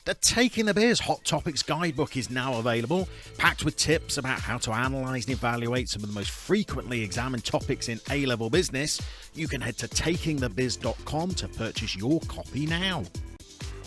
The Taking the Biz Hot Topics Guidebook is now available, packed with tips about how to analyse and evaluate some of the most frequently examined topics in A-level business. You can head to takingthebiz.com to purchase your copy now.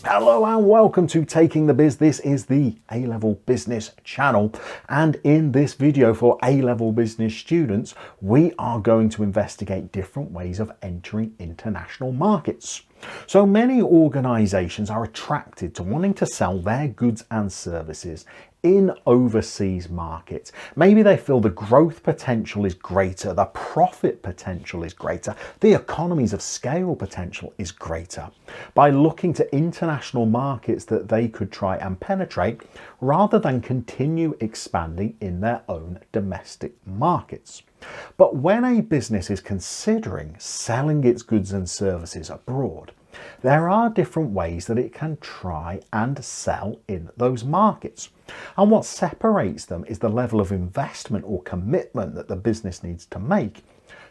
Hello and welcome to Taking the Biz. This is the A-level business channel, and in this video for A-level business students, we are going to investigate different ways of entering international markets. So many organizations are attracted to wanting to sell their goods and services in overseas markets. Maybe they feel the growth potential is greater, the profit potential is greater, the economies of scale potential is greater by looking to international markets that they could try and penetrate rather than continue expanding in their own domestic markets. But when a business is considering selling its goods and services abroad, there are different ways that it can try and sell in those markets. And what separates them is the level of investment or commitment that the business needs to make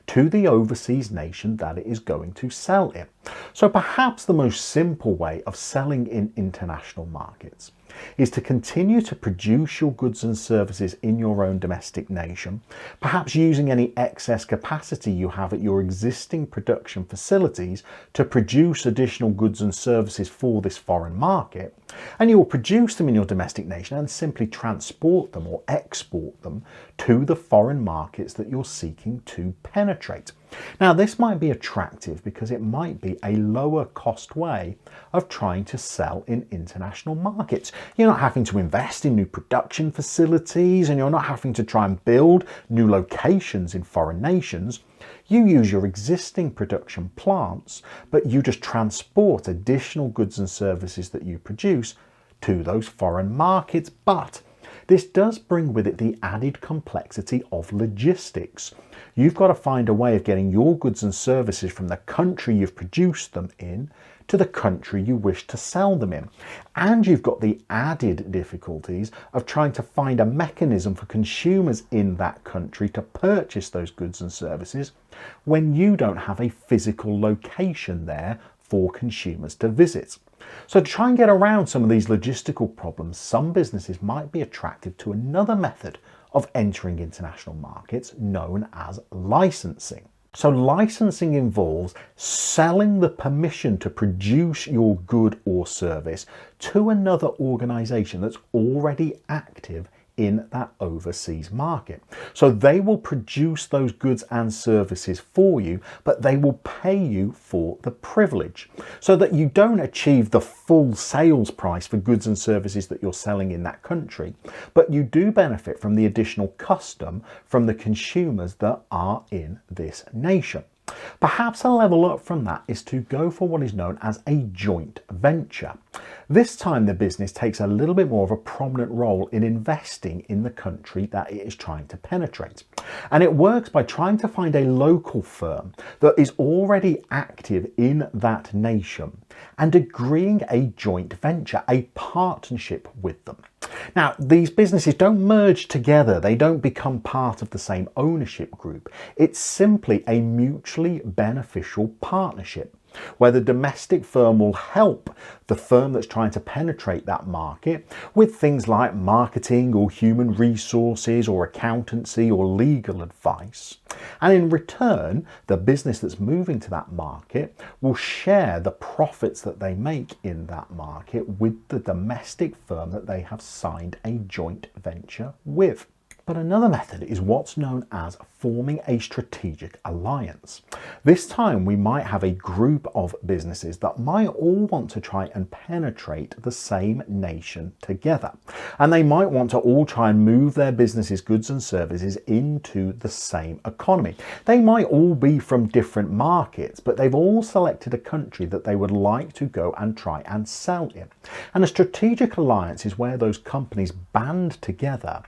to the overseas nation that it is going to sell in. So perhaps the most simple way of selling in international markets is to continue to produce your goods and services in your own domestic nation, perhaps using any excess capacity you have at your existing production facilities to produce additional goods and services for this foreign market, and you will produce them in your domestic nation and simply transport them or export them to the foreign markets that you're seeking to penetrate. Now, this might be attractive because it might be a lower cost way of trying to sell in international markets. You're not having to invest in new production facilities, and you're not having to try and build new locations in foreign nations. You use your existing production plants, but you just transport additional goods and services that you produce to those foreign markets. But this does bring with it the added complexity of logistics. You've got to find a way of getting your goods and services from the country you've produced them in to the country you wish to sell them in. And you've got the added difficulties of trying to find a mechanism for consumers in that country to purchase those goods and services when you don't have a physical location there for consumers to visit. So to try and get around some of these logistical problems, some businesses might be attracted to another method of entering international markets known as licensing. So licensing involves selling the permission to produce your good or service to another organization that's already active in that overseas market. So they will produce those goods and services for you, but they will pay you for the privilege so that you don't achieve the full sales price for goods and services that you're selling in that country, but you do benefit from the additional custom from the consumers that are in this nation. Perhaps a level up from that is to go for what is known as a joint venture. This time the business takes a little bit more of a prominent role in investing in the country that it is trying to penetrate. And it works by trying to find a local firm that is already active in that nation and agreeing a joint venture, a partnership with them. Now, these businesses don't merge together, they don't become part of the same ownership group. It's simply a mutually beneficial partnership where the domestic firm will help the firm that's trying to penetrate that market with things like marketing or human resources or accountancy or legal advice. And in return, the business that's moving to that market will share the profits that they make in that market with the domestic firm that they have signed a joint venture with. But another method is what's known as forming a strategic alliance. This time we might have a group of businesses that might all want to try and penetrate the same nation together. And they might want to all try and move their businesses, goods and services into the same economy. They might all be from different markets, but they've all selected a country that they would like to go and try and sell in. And a strategic alliance is where those companies band together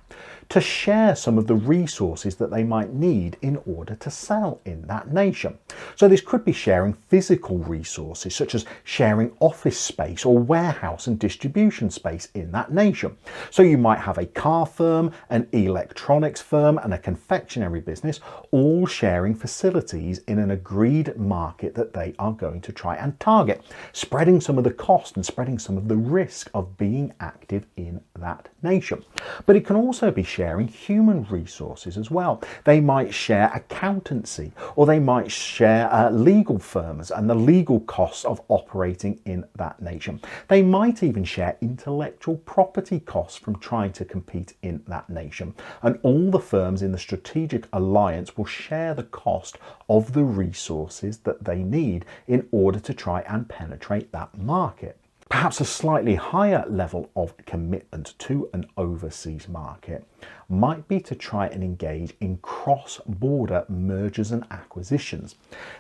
to share some of the resources that they might need in order to sell in that nation. So this could be sharing physical resources, such as sharing office space or warehouse and distribution space in that nation. So you might have a car firm, an electronics firm, and a confectionery business all sharing facilities in an agreed market that they are going to try and target, spreading some of the cost and spreading some of the risk of being active in that nation. But it can also be sharing human resources as well. They might share accountancy, or they might share legal firms and the legal costs of operating in that nation. They might even share intellectual property costs from trying to compete in that nation. And all the firms in the strategic alliance will share the cost of the resources that they need in order to try and penetrate that market. Perhaps a slightly higher level of commitment to an overseas market might be to try and engage in cross-border mergers and acquisitions.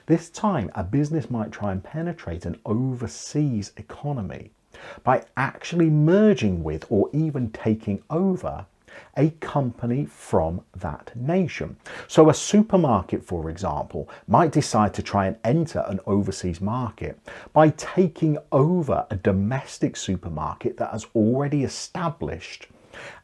This time, a business might try and penetrate an overseas economy by actually merging with or even taking over a company from that nation. So a supermarket, for example, might decide to try and enter an overseas market by taking over a domestic supermarket that has already established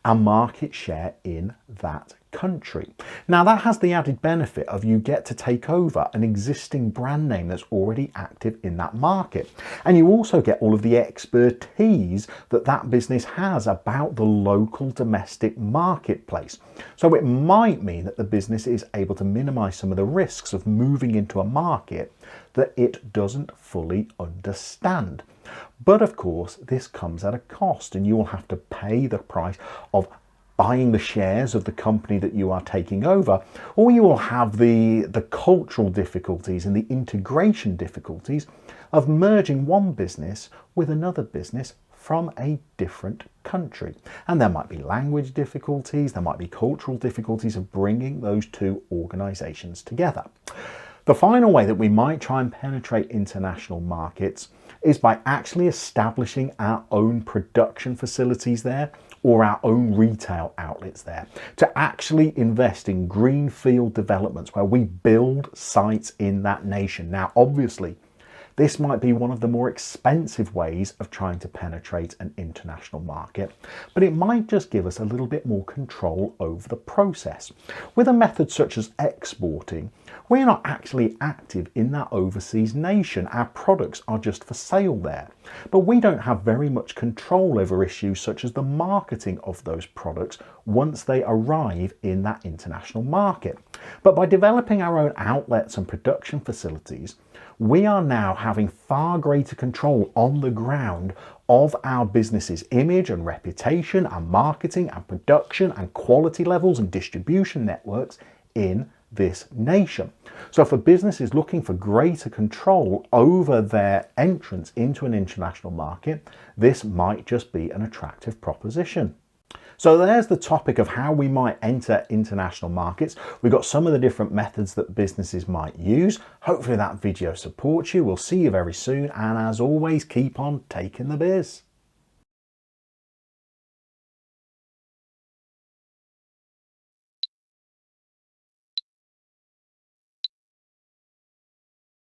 a market share in that country. Now that has the added benefit of you get to take over an existing brand name that's already active in that market, and you also get all of the expertise that that business has about the local domestic marketplace. So it might mean that the business is able to minimize some of the risks of moving into a market that it doesn't fully understand. But of course, this comes at a cost, and you will have to pay the price of buying the shares of the company that you are taking over, or you will have the cultural difficulties and the integration difficulties of merging one business with another business from a different country. And there might be language difficulties, there might be cultural difficulties of bringing those two organizations together. The final way that we might try and penetrate international markets is by actually establishing our own production facilities there, or our own retail outlets there, to actually invest in greenfield developments where we build sites in that nation. Now, obviously, this might be one of the more expensive ways of trying to penetrate an international market, but it might just give us a little bit more control over the process. With a method such as exporting, we're not actually active in that overseas nation. Our products are just for sale there. But we don't have very much control over issues such as the marketing of those products once they arrive in that international market. But by developing our own outlets and production facilities, we are now having far greater control on the ground of our business's image and reputation and marketing and production and quality levels and distribution networks in this nation. So if a business is looking for greater control over their entrance into an international market, this might just be an attractive proposition. So there's the topic of how we might enter international markets. We've got some of the different methods that businesses might use. Hopefully that video supports you. We'll see you very soon. And as always, keep on taking the biz.